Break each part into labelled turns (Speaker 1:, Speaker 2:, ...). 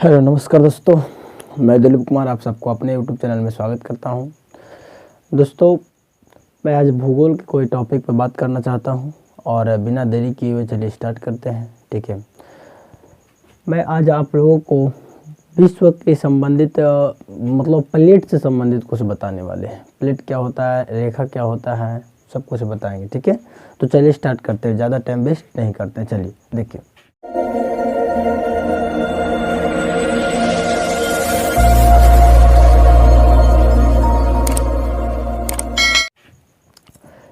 Speaker 1: Hello नमस्कार दोस्तों, मैं दिलीप कुमार आप सबको अपने यूट्यूब चैनल में स्वागत करता हूं। दोस्तों, मैं आज भूगोल के कोई टॉपिक पर बात करना चाहता हूं और बिना देरी किए हुए चलिए स्टार्ट करते हैं। ठीक है, मैं आज आप लोगों को विश्व के संबंधित मतलब प्लेट से संबंधित कुछ बताने वाले हैं। प्लेट क्या होता है, रेखा क्या होता है, सब कुछ बताएंगे। ठीक है, तो चलिए स्टार्ट करते हैं, ज़्यादा टाइम वेस्ट नहीं करते हैं। चलिए देखिए,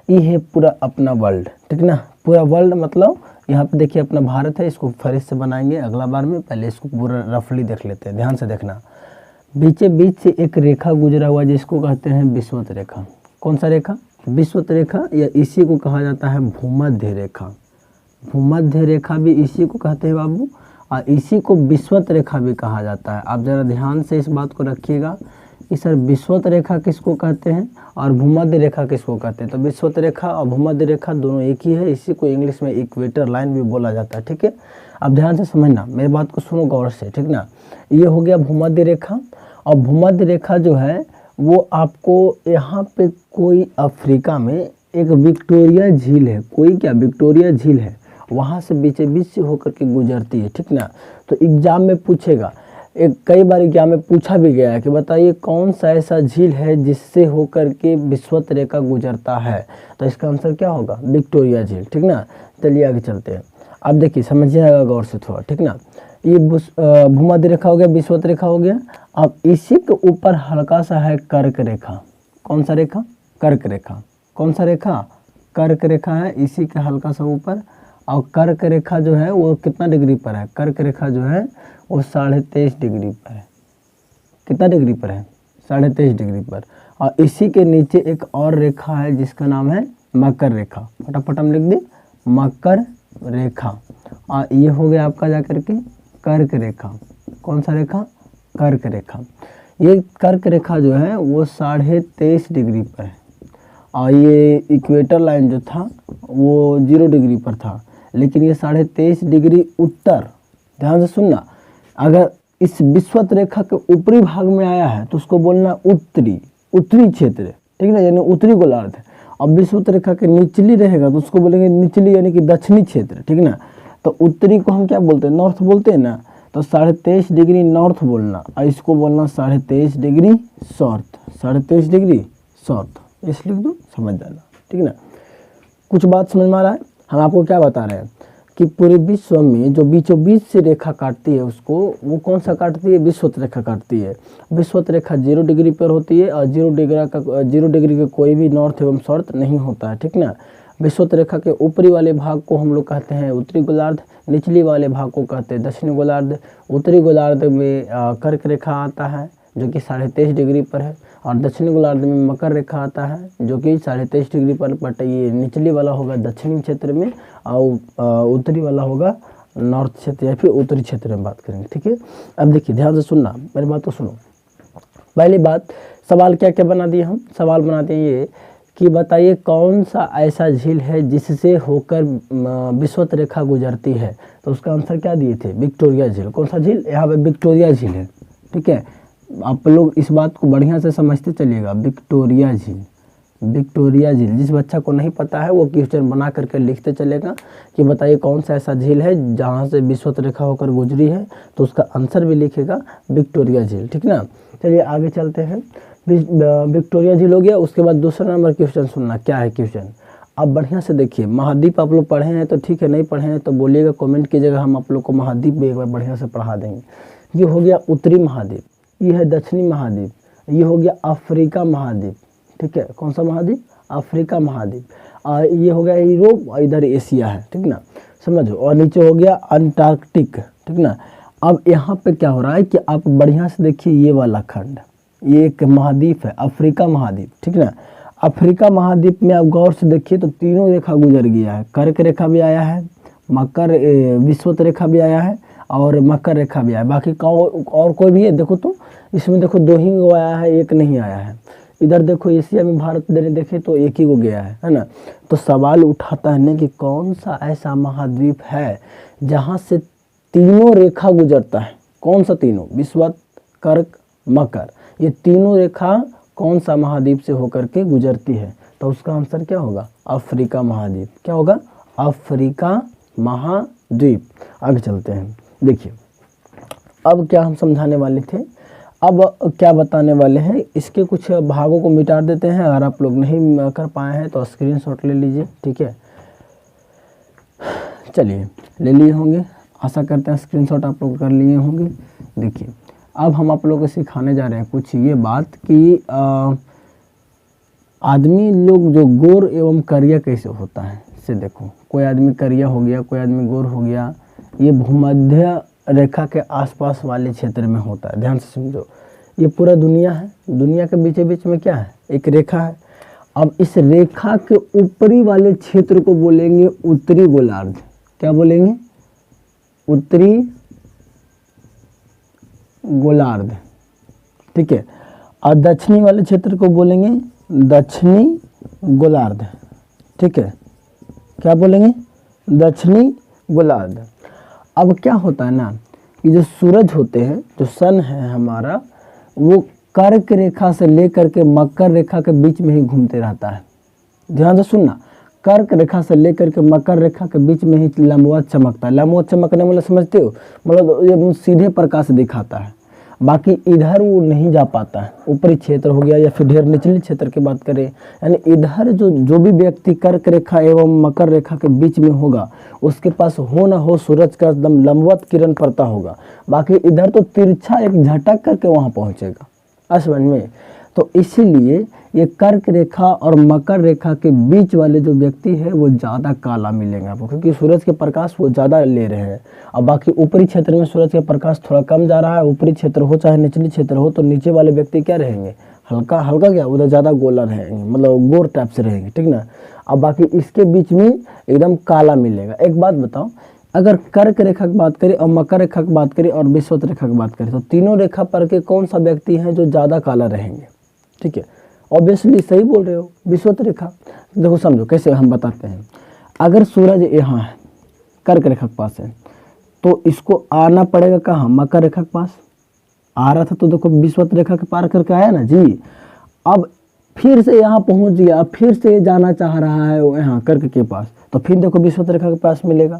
Speaker 1: ये है पूरा अपना वर्ल्ड। ठीक ना, पूरा वर्ल्ड मतलब यहाँ पे देखिए अपना भारत है। इसको फरिश से बनाएंगे अगला बार में, पहले इसको पूरा रफली देख लेते हैं, ध्यान से देखना। बीचे बीच से एक रेखा गुजरा हुआ जिसको कहते हैं विषुवत रेखा। कौन सा रेखा? विषुवत रेखा, या इसी को कहा जाता है भूमध्य रेखा। भूमध्य रेखा भी इसी को कहते हैं बाबू, और इसी को विषुवत रेखा भी कहा जाता है। आप ज़रा ध्यान से इस बात को रखिएगा कि सर विषुवत रेखा किसको कहते हैं और भूमध्य रेखा किसको कहते हैं। तो विषुवत रेखा और भूमध्य रेखा दोनों एक ही है, इसी को इंग्लिश में इक्वेटर लाइन भी बोला जाता है। ठीक है, अब ध्यान से समझना, मेरी बात को सुनो गौर से। ठीक ना, ये हो गया भूमध्य रेखा। और भूमध्य रेखा जो है वो आपको यहाँ पे कोई अफ्रीका में एक विक्टोरिया झील है, कोई क्या विक्टोरिया झील है, वहाँ से बीचे बीच से होकर के गुजरती है। ठीक ना, तो एग्जाम में पूछेगा, कई बार एग्जाम में पूछा भी गया है कि बताइए कौन सा ऐसा झील है जिससे होकर के विषुवत रेखा गुजरता है। तो इसका आंसर क्या होगा? विक्टोरिया झील। ठीक ना, चलिए आगे चलते हैं। अब देखिए समझिएगा गौर से थोड़ा। ठीक ना, ये भूमध्य रेखा हो गया, विषुवत रेखा हो गया। अब इसी के ऊपर हल्का सा है कर्क रेखा। कौन सा रेखा? कर्क रेखा। कौन सा रेखा? कर्क रेखा है इसी के हल्का सा ऊपर। और कर्क रेखा जो है वो कितना डिग्री पर है? कर्क रेखा जो है वो 23.5 डिग्री पर है। कितना डिग्री पर है? 23.5 डिग्री पर। और इसी के नीचे एक और रेखा है जिसका नाम है मकर रेखा। फटाफट हम लिख दे, मकर रेखा। और ये हो गया आपका जाकर के कर्क रेखा। कौन सा रेखा? कर्क रेखा। ये कर्क रेखा जो है वो 23.5 डिग्री पर है। और ये इक्वेटर लाइन जो था वो 0 डिग्री पर था, लेकिन ये 23.5 डिग्री उत्तर। ध्यान से सुनना, अगर इस विषुवत रेखा के ऊपरी भाग में आया है तो उसको बोलना उत्तरी क्षेत्र। ठीक ना, यानी उत्तरी गोलार्ध है। और विषुवत रेखा के निचली रहेगा तो उसको बोलेंगे निचली, यानी कि दक्षिणी क्षेत्र। ठीक ना, तो उत्तरी को हम क्या बोलते हैं? नॉर्थ बोलते हैं ना। तो 23.5 डिग्री नॉर्थ बोलना, और इसको बोलना 23.5 डिग्री साउथ। 23.5 डिग्री साउथ, इस लिख दो, समझ जाना। ठीक ना, कुछ बात समझ में आ रहा है? हम आपको क्या बता रहे हैं कि पूरे विश्व में जो बीचों बीच से रेखा काटती है उसको, वो कौन सा काटती है? विषुवत रेखा काटती है। विषुवत रेखा 0 डिग्री पर होती है और 0 डिग्री का कोई भी नॉर्थ एवं साउथ नहीं होता है। ठीक ना, विषुवत रेखा के ऊपरी वाले भाग को हम लोग कहते हैं उत्तरी गोलार्ध, निचली वाले भाग को कहते हैं दक्षिणी गोलार्ध। उत्तरी गोलार्ध में कर्क रेखा आता है जो कि 23.5 डिग्री पर है, और दक्षिणी गोलार्ध में मकर रेखा आता है जो कि 23.5 डिग्री पर। बट ये निचली वाला होगा दक्षिणी क्षेत्र में और उत्तरी वाला होगा नॉर्थ क्षेत्र या फिर उत्तरी क्षेत्र में बात करेंगे। ठीक है, अब देखिए ध्यान से सुनना, मेरी बात तो सुनो। पहली बात, सवाल क्या क्या बना दिए हम? सवाल बनाते हैं ये कि बताइए कौन सा ऐसा झील है जिससे होकर विषुवत रेखा गुजरती है। तो उसका आंसर क्या दिए थे? विक्टोरिया झील। कौन सा झील? यहाँ पे विक्टोरिया झील है। ठीक है, आप लोग इस बात को बढ़िया से समझते चलिएगा। विक्टोरिया झील, विक्टोरिया झील। जिस बच्चा को नहीं पता है वो क्वेश्चन बना करके लिखते चलेगा कि बताइए कौन सा ऐसा झील है जहाँ से विषुवत रेखा होकर गुजरी है, तो उसका आंसर भी लिखेगा विक्टोरिया झील। ठीक ना, चलिए आगे चलते हैं। विक्टोरिया झील हो गया, उसके बाद दूसरा नंबर क्वेश्चन सुनना। क्या है क्वेश्चन? अब बढ़िया से देखिए। महाद्वीप आप लोग पढ़े हैं तो ठीक है, नहीं पढ़े हैं तो बोलिएगा कमेंट कीजिएगा, हम आप लोग को महाद्वीप भी एक बार बढ़िया से पढ़ा देंगे। ये हो गया उत्तरी महाद्वीप, ये है दक्षिणी महाद्वीप, ये हो गया अफ्रीका महाद्वीप। ठीक है, कौन सा महाद्वीप? अफ्रीका महाद्वीप। और ये हो गया यूरोप, और इधर एशिया है। ठीक ना, समझो। और नीचे हो गया अंटार्कटिक। ठीक ना, अब यहाँ पे क्या हो रहा है कि आप बढ़िया से देखिए, ये वाला खंड, ये एक महाद्वीप है अफ्रीका महाद्वीप। ठीक ना, अफ्रीका महाद्वीप में आप गौर से देखिए तो तीनों रेखा गुजर गया है। कर्क रेखा भी आया है, मकर विषुवत रेखा भी आया है, और मकर रेखा भी आया है। बाकी और कोई भी है? देखो तो इसमें देखो 2 ही को आया है, एक नहीं आया है। इधर देखो एशिया में भारत देखे तो एक ही को गया है ना। तो सवाल उठाता है ना कि कौन सा ऐसा महाद्वीप है जहाँ से तीनों रेखा गुजरता है। कौन सा तीनों? विषुवत, कर्क, मकर। ये तीनों रेखा कौन सा महाद्वीप से होकर के गुजरती है? तो उसका आंसर क्या होगा? अफ्रीका महाद्वीप। क्या होगा? अफ्रीका महाद्वीप। आगे चलते हैं। देखिए अब क्या हम समझाने वाले थे, अब क्या बताने वाले हैं, इसके कुछ भागों को मिटा देते हैं। अगर आप लोग नहीं कर पाए हैं तो स्क्रीनशॉट ले लीजिए, ठीक है। चलिए ले लिए होंगे, आशा करते हैं स्क्रीनशॉट आप लोग कर लिए होंगे। देखिए अब हम आप लोगों को सिखाने जा रहे हैं कुछ ये बात कि आदमी लोग जो गोर एवं करिया कैसे होता है। से देखो, कोई आदमी करिया हो गया, कोई आदमी गोर हो गया, ये भूमध्य रेखा के आसपास वाले क्षेत्र में होता है। ध्यान से समझो, ये पूरा दुनिया है, दुनिया के बीच बीच में क्या है? एक रेखा है। अब इस रेखा के ऊपरी वाले क्षेत्र को बोलेंगे उत्तरी गोलार्ध। क्या बोलेंगे? उत्तरी गोलार्ध, ठीक है। और दक्षिणी वाले क्षेत्र को बोलेंगे दक्षिणी गोलार्ध, ठीक है। क्या बोलेंगे? दक्षिणी गोलार्ध। अब क्या होता है ना कि जो सूरज होते हैं, जो सन है हमारा, वो कर्क रेखा से लेकर के मकर रेखा के बीच में ही घूमते रहता है। ध्यान से सुनना, कर्क रेखा से लेकर के मकर रेखा के बीच में ही लंबवत चमकता है। लंबवत चमकने मतलब समझते हो, मतलब ये सीधे प्रकाश दिखाता है, बाकी इधर वो नहीं जा पाता है। ऊपरी क्षेत्र हो गया या फिर ढेर निचले क्षेत्र की बात करें, यानी इधर जो भी व्यक्ति कर्क रेखा एवं मकर रेखा के बीच में होगा, उसके पास हो ना हो सूरज का एकदम लंबवत किरण पड़ता होगा, बाकी इधर तो तिरछा एक झटक करके वहाँ पहुँचेगा। समझ में? तो इसीलिए ये कर्क रेखा और मकर रेखा के बीच वाले जो व्यक्ति है वो ज़्यादा काला मिलेगा आपको, क्योंकि सूरज के प्रकाश वो ज़्यादा ले रहे हैं। और बाकी ऊपरी क्षेत्र में सूरज का प्रकाश थोड़ा कम जा रहा है। ऊपरी क्षेत्र हो चाहे निचली क्षेत्र हो, तो नीचे वाले व्यक्ति क्या रहेंगे? हल्का हल्का, क्या उधर ज़्यादा गोला रहेंगे, मतलब गोर टाइप से रहेंगे, ठीक ना। अब बाकी इसके बीच में एकदम काला मिलेगा। एक बात बताओ, अगर कर्क रेखा की बात करें और मकर रेखा की बात करें और विषुवत रेखा की बात करें, तो तीनों रेखा पर के कौन सा व्यक्ति हैं जो ज़्यादा काला रहेंगे? ठीक है, ऑब्वियसली सही बोल रहे हो, विषुवत रेखा। देखो समझो कैसे हम बताते हैं। अगर सूरज यहाँ है, कर्क रेखा के पास है, तो इसको आना पड़ेगा कहाँ? मकर रेखा के पास। आ रहा था तो देखो विषुवत रेखा के पार करके आया ना जी। अब फिर से यहाँ पहुँच गया, फिर से जाना चाह रहा है वो यहाँ कर्क के पास, तो फिर देखो विषुवत रेखा के पास मिलेगा।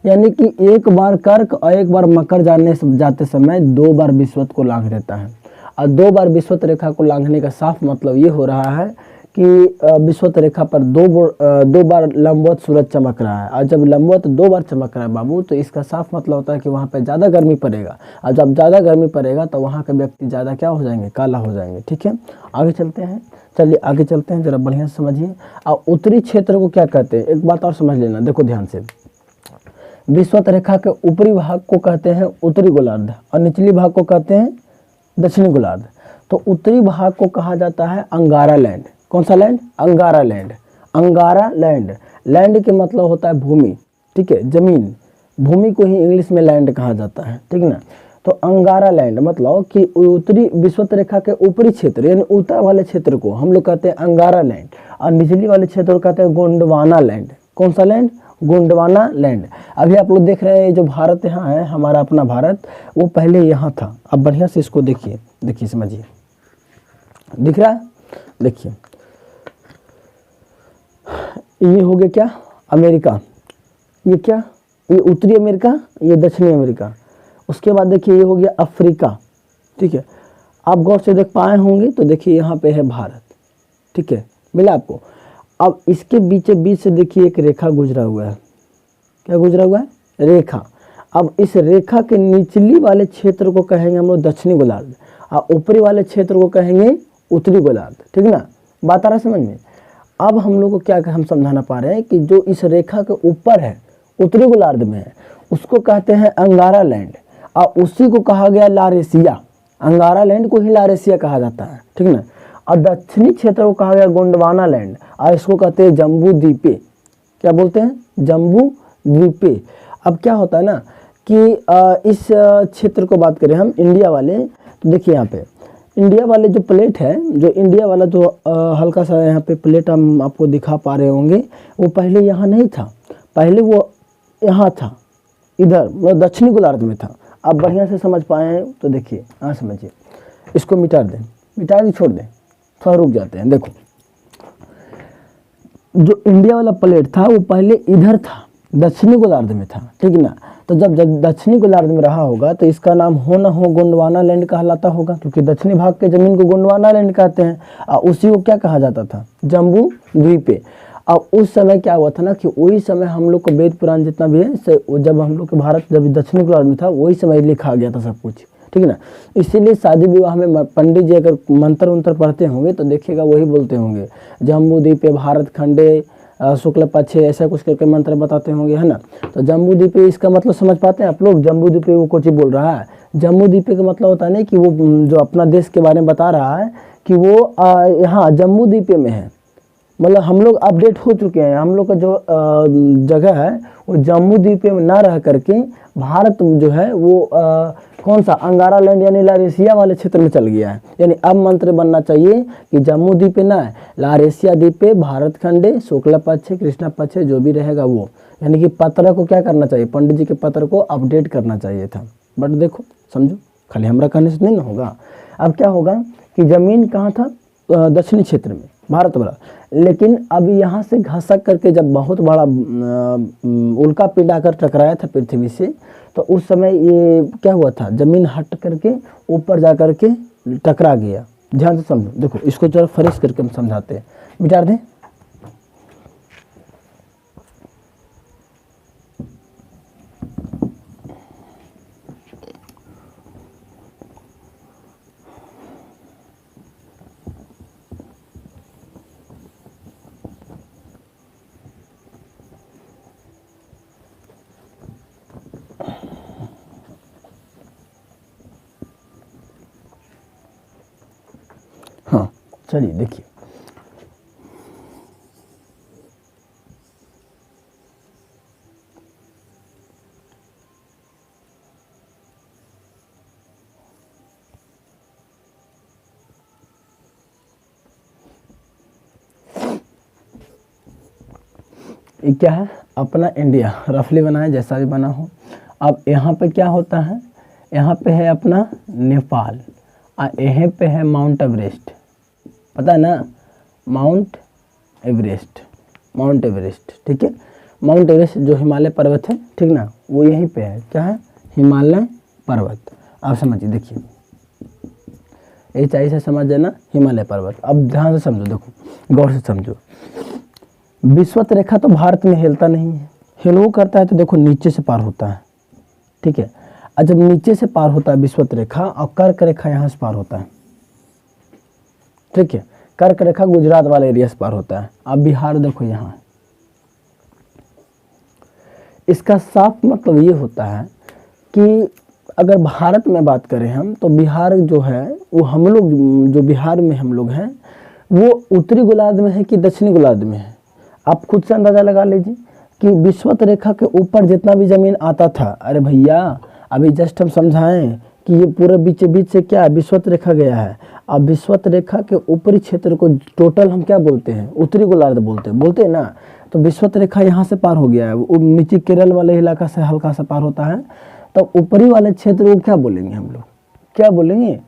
Speaker 1: यानी कि एक बार कर्क और एक बार मकर जाते समय 2 बार विषुवत को लांघ देता है। और 2 बार विषुवत रेखा को लांघने का साफ मतलब ये हो रहा है कि विषुवत रेखा पर 2 बार लंबवत सूरज चमक रहा है। और जब लंबवत 2 बार चमक रहा है बाबू, तो इसका साफ मतलब होता है कि वहाँ पे ज़्यादा गर्मी पड़ेगा। और जब ज़्यादा गर्मी पड़ेगा तो वहाँ के व्यक्ति ज़्यादा क्या हो जाएंगे? काला हो जाएंगे। ठीक है, आगे चलते हैं। चलिए आगे चलते हैं, ज़रा बढ़िया से समझिए। और उत्तरी क्षेत्र को क्या कहते हैं? एक बात और समझ लेना, देखो ध्यान से। विषुवत रेखा के ऊपरी भाग को कहते हैं उत्तरी गोलार्ध और निचली भाग को कहते हैं दक्षिणी गोलार्ध। तो उत्तरी भाग को कहा जाता है अंगारा लैंड। कौन सा लैंड? अंगारा लैंड। अंगारा लैंड, लैंड के मतलब होता है भूमि, ठीक है, जमीन। भूमि को ही इंग्लिश में लैंड कहा जाता है, ठीक ना। तो अंगारा लैंड मतलब कि उत्तरी विषुवत रेखा के ऊपरी क्षेत्र यानी उत्तर वाले क्षेत्र को हम लोग कहते हैं अंगारा लैंड, और निचली वाले क्षेत्र को कहते हैं गोंडवाना लैंड। कौन सा लैंड? गोंडवाना लैंड। अभी आप लोग देख रहे हैं जो भारत यहाँ है, हमारा अपना भारत, वो पहले यहाँ था। अब बढ़िया से इसको देखिए, देखिए समझिए, दिख रहा है? देखिए ये हो गया क्या? अमेरिका। ये क्या? ये उत्तरी अमेरिका, ये दक्षिणी अमेरिका। उसके बाद देखिए ये हो गया अफ्रीका, ठीक है। आप गौर से देख पाए होंगे तो देखिए यहाँ पे है भारत, ठीक है, मिला आपको। अब इसके बीच से देखिए एक रेखा गुजरा हुआ है। क्या गुजरा हुआ है? रेखा। अब इस रेखा के निचली वाले क्षेत्र को कहेंगे हम लोग दक्षिणी गोलार्ध और ऊपरी वाले क्षेत्र को कहेंगे उत्तरी गोलार्ध, ठीक ना। बात आ रहा है समझ में? अब हम लोग को क्या हम समझाना पा रहे हैं कि जो इस रेखा के ऊपर है, उत्तरी गोलार्ध में है, उसको कहते हैं अंगारा लैंड, और उसी को कहा गया लारेशिया। अंगारा लैंड को ही लारेशिया कहा जाता है, ठीक ना। और दक्षिणी क्षेत्र को कहा गया गोंडवाना लैंड, और इसको कहते हैं जम्बू द्वीपे। क्या बोलते हैं? जम्बू द्वीपे। अब क्या होता है ना कि इस क्षेत्र को बात करें हम इंडिया वाले, तो देखिए यहाँ पे इंडिया वाले जो प्लेट है, जो इंडिया वाला जो हल्का सा यहाँ पे प्लेट हम आपको दिखा पा रहे होंगे, वो पहले यहाँ नहीं था, पहले वो यहाँ था, इधर मतलब दक्षिणी गोलार्ध में था। आप बढ़िया से समझ पाए हैं तो देखिए, हाँ समझिए, इसको मिटा दें, मिटा दें, छोड़ दें, थोड़ा रुक जाते हैं। देखो जो इंडिया वाला प्लेट था वो पहले इधर था, दक्षिणी गोलार्ध में था, ठीक ना। तो जब जब दक्षिणी गोलार्ध में रहा होगा तो इसका नाम हो न हो गोंडवाना लैंड कहलाता होगा, क्योंकि दक्षिणी भाग के जमीन को गोंडवाना लैंड कहते हैं। और उसी को क्या कहा जाता था, जम्बू द्वीप। अब उस समय क्या हुआ था ना कि वही समय हम लोग को वेद पुराण जितना भी है, जब हम लोग के भारत जब दक्षिणी गोलार्ध में था वही समय लिखा गया था सब कुछ, ठीक है ना। इसीलिए शादी विवाह में पंडित जी अगर मंत्र उंत्र पढ़ते होंगे तो देखिएगा वही बोलते होंगे, जम्बू द्वीपे भारत खंडे शुक्ल पक्षे, ऐसा कुछ करके मंत्र बताते होंगे, है ना। तो जम्बू द्वीपे इसका मतलब समझ पाते हैं आप लोग, जम्बू द्वीपे वो कुछ बोल रहा है। जम्बू द्वीपे का मतलब होता है नहीं कि वो जो अपना देश के बारे में बता रहा है कि वो यहाँ जम्बू द्वीपे में है, मतलब हम लोग अपडेट हो चुके हैं, हम लोग का जो जगह है वो जम्मू द्वीप में ना रह करके भारत जो है वो कौन सा अंगारा लैंड यानी लारेशिया वाले क्षेत्र में चल गया है। यानी अब मंत्र बनना चाहिए कि जम्मू द्वीप ना है, लारेशिया द्वीप भारत खंडे शुक्ल पक्ष कृष्ण पक्ष जो भी रहेगा वो, यानी कि पत्र को क्या करना चाहिए, पंडित जी के पत्र को अपडेट करना चाहिए था। बट देखो समझो, खाली हमरा कहने से नहीं ना होगा। अब क्या होगा कि जमीन कहाँ था, दक्षिणी क्षेत्र में भारत वाला, लेकिन अब यहाँ से घसक करके जब बहुत बड़ा उल्का पिंड आकर टकराया था पृथ्वी से, तो उस समय ये क्या हुआ था, जमीन हट करके ऊपर जा करके टकरा गया। ध्यान से समझो, देखो इसको जरा फ्रेश करके हम समझाते हैं, मिटा दें। हाँ चलिए देखिए, ये क्या है, अपना इंडिया रफली बना है, जैसा भी बना हो। अब यहाँ पे क्या होता है, यहाँ पे है अपना नेपाल और यहाँ पे है माउंट एवरेस्ट, पता है ना, माउंट एवरेस्ट, माउंट एवरेस्ट, ठीक है। माउंट एवरेस्ट जो हिमालय पर्वत है, ठीक ना, वो यहीं पे है, क्या है, हिमालय पर्वत। आप समझिए, देखिए ये चाहिए से समझ जाना, हिमालय पर्वत। अब ध्यान से समझो, देखो गौर से समझो, विषुवत रेखा तो भारत में हिलता नहीं है, हिलवो करता है तो देखो नीचे से पार होता है, ठीक है। और जब नीचे से पार होता है विषुवत रेखा, और कर्क रेखा यहाँ से पार होता है, ठीक है। कर्क रेखा गुजरात वाले एरिया से पार होता है। अब बिहार देखो यहाँ, इसका साफ मतलब ये होता है कि अगर भारत में बात करें हम, तो बिहार जो है वो हम लोग जो बिहार में हम लोग हैं वो उत्तरी गोलार्ध में है कि दक्षिणी गोलार्ध में है। आप खुद से अंदाज़ा लगा लीजिए कि विषुवत रेखा के ऊपर जितना भी ज़मीन आता था, अरे भैया अभी जस्ट हम समझाएं कि ये पूरे बीच बीच से क्या विषुवत रेखा गया है। अब विषुवत रेखा के ऊपरी क्षेत्र को टोटल हम क्या बोलते हैं, उत्तरी गोलार्ध बोलते हैं ना। तो विषुवत रेखा यहाँ से पार हो गया है, वो नीचे केरल वाले इलाका से हल्का सा पार होता है, तो ऊपरी वाले क्षेत्र को क्या बोलेंगे हम लोग, क्या बोलेंगे,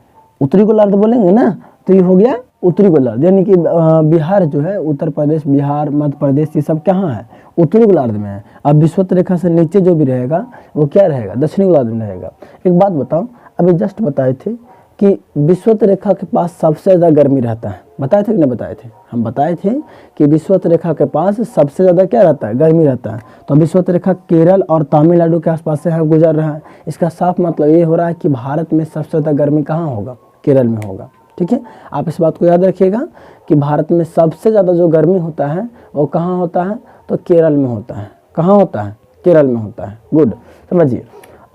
Speaker 1: उत्तरी गोलार्ध बोलेंगे ना। तो ये हो गया उत्तरी गोलार्ध, यानी कि बिहार जो है, उत्तर प्रदेश, बिहार, मध्य प्रदेश, ये सब कहाँ है, उत्तरी गोलार्ध में है। अब विषुवत रेखा से नीचे जो भी रहेगा वो क्या रहेगा, दक्षिणी गोलार्ध में रहेगा। एक बात बताओ, अभी जस्ट बताए थे कि विषुवत रेखा के पास सबसे ज़्यादा गर्मी रहता है, बताए थे कि नहीं बताए थे, हम बताए थे कि विषुवत रेखा के पास सबसे ज़्यादा क्या रहता है, गर्मी रहता है। तो विषुवत रेखा केरल और तमिलनाडु के आसपास से है गुजर रहा है। इसका साफ मतलब ये हो रहा है कि भारत में सबसे ज़्यादा गर्मी कहाँ होगा, केरल में होगा, ठीक है। आप इस बात को याद रखिएगा कि भारत में सबसे ज़्यादा जो गर्मी होता है वो कहाँ होता है, तो केरल में होता है। कहाँ होता है, केरल में होता है। गुड, समझिए।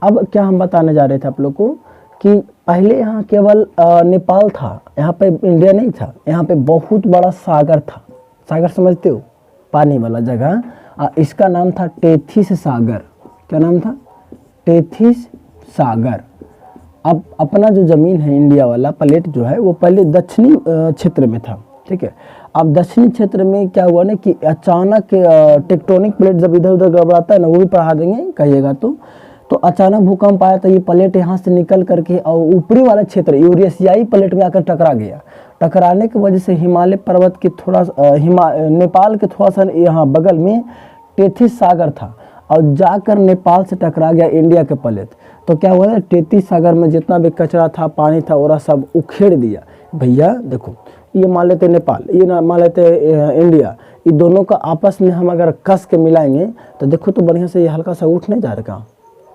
Speaker 1: अब क्या हम बताने जा रहे थे आप लोग को कि पहले यहाँ केवल नेपाल था, यहाँ पे इंडिया नहीं था, यहाँ पे बहुत बड़ा सागर था। सागर समझते हो, पानी वाला जगह, इसका नाम था टेथिस सागर। क्या नाम था, टेथिस सागर। अब अपना जो ज़मीन है इंडिया वाला प्लेट जो है वो पहले दक्षिणी क्षेत्र में था, ठीक है। अब दक्षिणी क्षेत्र में क्या हुआ ना कि अचानक टेक्टोनिक प्लेट जब इधर उधर गड़बड़ाता है ना, वो भी पढ़ा देंगे कहिएगा तो तो अचानक भूकंप आया तो ये प्लेट यहाँ से निकल करके और ऊपरी वाला क्षेत्र यूरेशियाई प्लेट में आकर टकरा गया। टकराने की वजह से हिमालय पर्वत के थोड़ा नेपाल के थोड़ा सा यहाँ बगल में टेथिस सागर था और जाकर नेपाल से टकरा गया इंडिया के प्लेट। तो क्या हुआ ना, टेथिस सागर में जितना भी कचरा था, पानी था, और सब उखेड़ दिया। भैया देखो, ये मान लेते नेपाल, ये मान लेते इंडिया, ये दोनों का आपस में हम अगर कस के मिलाएंगे तो देखो तो बढ़िया से ये हल्का सा उठ नहीं जा रहा,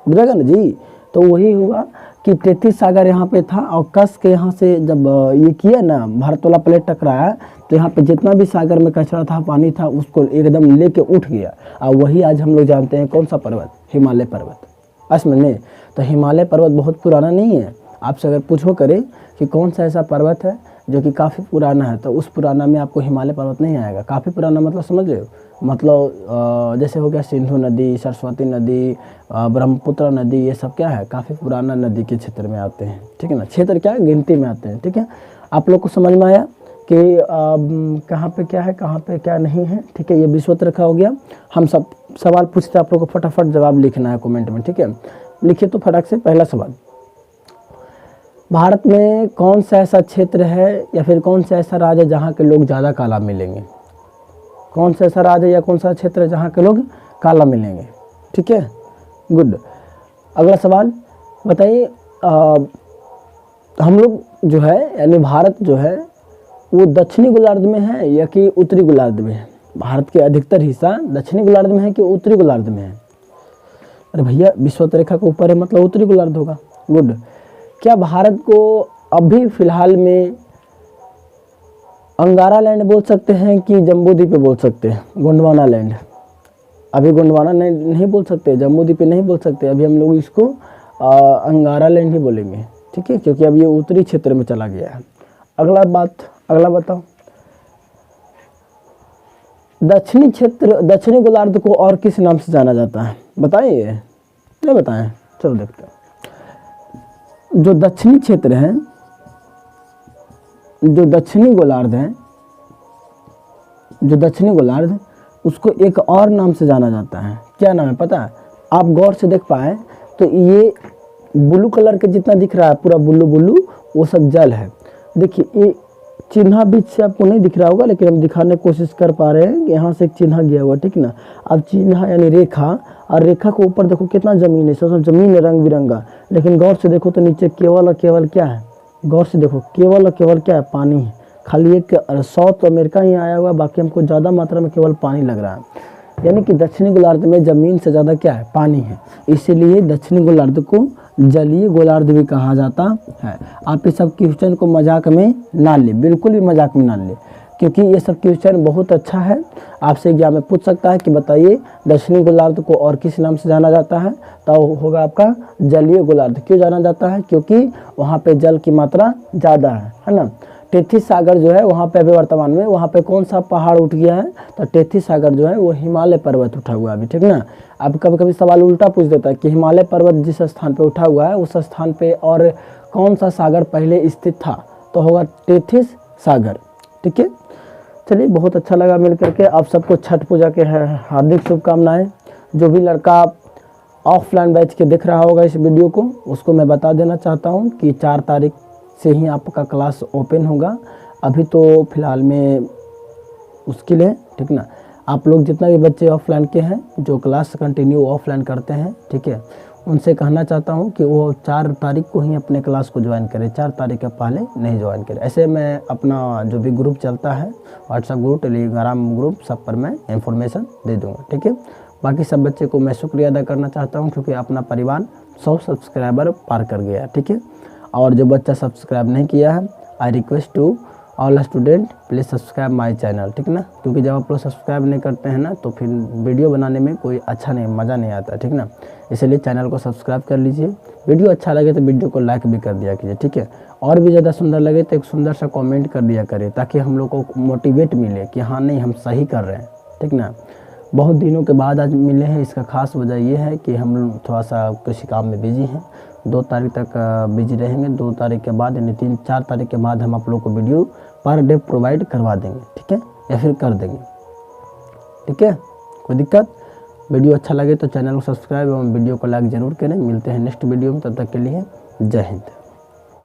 Speaker 1: बुझेगा ना जी। तो वही हुआ कि टेथिस सागर यहाँ पे था और कस के यहाँ से जब ये किया ना, भारत वाला प्लेट टकराया तो यहाँ पे जितना भी सागर में कचरा था, पानी था, उसको एकदम लेके उठ गया। और वही आज हम लोग जानते हैं कौन सा पर्वत, हिमालय पर्वत। असम में तो हिमालय पर्वत बहुत पुराना नहीं है। आपसे अगर पूछो करे कि कौन सा ऐसा पर्वत है जो कि काफ़ी पुराना है, तो उस पुराना में आपको हिमालय पर्वत नहीं आएगा। काफ़ी पुराना मतलब समझ रहे हो, मतलब जैसे हो गया सिंधु नदी, सरस्वती नदी, ब्रह्मपुत्र नदी, ये सब क्या है, काफ़ी पुराना नदी के क्षेत्र में आते हैं, ठीक है ना। क्षेत्र क्या है, गिनती में आते हैं, ठीक है। आप लोग को समझ में आया कि कहाँ पे क्या है, कहाँ पे क्या नहीं है, ठीक है। ये विश्वत रेखा हो गया। हम सब सवाल पूछते हैं, आप लोग को फटाफट जवाब लिखना है कमेंट में, ठीक है। लिखिए तो फटाक से पहला सवाल, भारत में कौन सा ऐसा क्षेत्र है या फिर कौन सा ऐसा राज्य है जहाँ के लोग ज़्यादा काला मिलेंगे। कौन सा ऐसा राज्य या कौन सा क्षेत्र है जहाँ के लोग काला मिलेंगे, ठीक है, गुड। अगला सवाल बताइए, हम लोग जो है यानी भारत जो है वो दक्षिणी गोलार्ध में है या कि उत्तरी गोलार्ध में है। भारत के अधिकतर हिस्सा दक्षिणी गोलार्ध में है कि उत्तरी गोलार्ध में है। अरे भैया विषुवत रेखा के ऊपर है, मतलब उत्तरी गोलार्ध होगा, गुड। क्या भारत को अभी फिलहाल में अंगारा लैंड बोल सकते हैं कि जम्बू द्वीप पे बोल सकते हैं, गोंडवाना लैंड। अभी गोंडवाना नहीं बोल सकते, जम्बू द्वीप पे नहीं बोल सकते, अभी हम लोग इसको अंगारा लैंड ही बोलेंगे, ठीक है, क्योंकि अब ये उत्तरी क्षेत्र में चला गया है। अगला बताओ, दक्षिणी गोलार्ध को और किस नाम से जाना जाता है, बताइए, नहीं बताएं, चलो देखते हैं। जो दक्षिणी क्षेत्र है, जो दक्षिणी गोलार्ध उसको एक और नाम से जाना जाता है। क्या नाम है पता है? आप गौर से देख पाए तो ये ब्लू कलर के जितना दिख रहा है, पूरा ब्लू वो सब जल है। देखिए ये चिन्ह बीच से आपको नहीं दिख रहा होगा, लेकिन हम दिखाने की कोशिश कर पा रहे हैं कि यहाँ से एक चिन्ह गया हुआ, ठीक ना। अब चिन्ह यानी रेखा, और रेखा के ऊपर देखो कितना जमीन है, सब जमीन है रंग बिरंगा, लेकिन गौर से देखो तो नीचे केवल और केवल क्या है, गौर से देखो केवल और केवल क्या है, पानी है। खाली एक साउथ अमेरिका ही आया हुआ, बाकी हमको ज़्यादा मात्रा में केवल पानी लग रहा है। यानी कि दक्षिणी गोलार्ध में ज़मीन से ज़्यादा क्या है, पानी है, इसीलिए दक्षिणी गोलार्ध को जलीय गोलार्ध भी कहा जाता है। आप इस सब क्वेश्चन को मजाक में ना ले, बिल्कुल भी मजाक में ना ले, क्योंकि ये सब क्वेश्चन बहुत अच्छा है। आपसे एग्जाम में पूछ सकता है कि बताइए दक्षिणी गोलार्ध को और किस नाम से जाना जाता है, तो होगा आपका जलीय गोलार्ध। क्यों जाना जाता है? क्योंकि वहाँ पे जल की मात्रा ज़्यादा है ना। टेथिस सागर जो है वहाँ पे अभी वर्तमान में वहाँ पे कौन सा पहाड़ उठ गया है, तो टेथिस सागर जो है वो हिमालय पर्वत उठा हुआ है अभी, ठीक ना। अब कभी कभी सवाल उल्टा पूछ देता है कि हिमालय पर्वत जिस स्थान पे उठा हुआ है उस स्थान पे और कौन सा सागर पहले स्थित था, तो होगा टेथिस सागर, ठीक है। चलिए बहुत अच्छा लगा मिल करके। आप सबको छठ पूजा के हार्दिक शुभकामनाएं। जो भी लड़का ऑफलाइन बैच के देख रहा होगा इस वीडियो को, उसको मैं बता देना चाहता हूँ कि 4 तारीख से ही आपका क्लास ओपन होगा। अभी तो फिलहाल में मुश्किल है, ठीक ना। आप लोग जितना भी बच्चे ऑफलाइन के हैं जो क्लास कंटिन्यू ऑफलाइन करते हैं, ठीक है, उनसे कहना चाहता हूं कि वो 4 तारीख को ही अपने क्लास को ज्वाइन करें, 4 तारीख के पहले नहीं ज्वाइन करें। ऐसे मैं अपना जो भी ग्रुप चलता है, व्हाट्सएप ग्रुप, टेलीग्राम ग्रुप, सब पर मैं इंफॉर्मेशन दे दूँगा, ठीक है। बाकी सब बच्चे को मैं शुक्रिया अदा करना चाहता हूँ क्योंकि अपना परिवार 100 सब्सक्राइबर पार कर गया है, ठीक है। और जो बच्चा सब्सक्राइब नहीं किया है, I request to all student please subscribe my channel, ठीक ना। क्योंकि जब आप लोग सब्सक्राइब नहीं करते हैं ना तो फिर वीडियो बनाने में कोई अच्छा नहीं, मज़ा नहीं आता, ठीक ना। इसलिए चैनल को सब्सक्राइब कर लीजिए। वीडियो अच्छा लगे तो वीडियो को लाइक भी कर दिया कीजिए, ठीक है। और भी ज़्यादा सुंदर लगे तो एक सुंदर सा कॉमेंट कर दिया करें, ताकि हम लोग को मोटिवेट मिले कि हाँ नहीं हम सही कर रहे हैं, ठीक ना। बहुत दिनों के बाद आज मिले हैं, इसका खास वजह ये है कि हम लोग थोड़ा सा किसी काम में बिजी हैं। 2 तारीख तक बिजी रहेंगे, 2 तारीख के बाद यानी 3-4 तारीख के बाद हम आप लोग को वीडियो पर डे प्रोवाइड करवा देंगे, ठीक है, या फिर कर देंगे, ठीक है, कोई दिक्कत। वीडियो अच्छा लगे तो चैनल को सब्सक्राइब एवं वीडियो को लाइक जरूर करें। मिलते हैं नेक्स्ट वीडियो में, तब तक के लिए जय हिंद।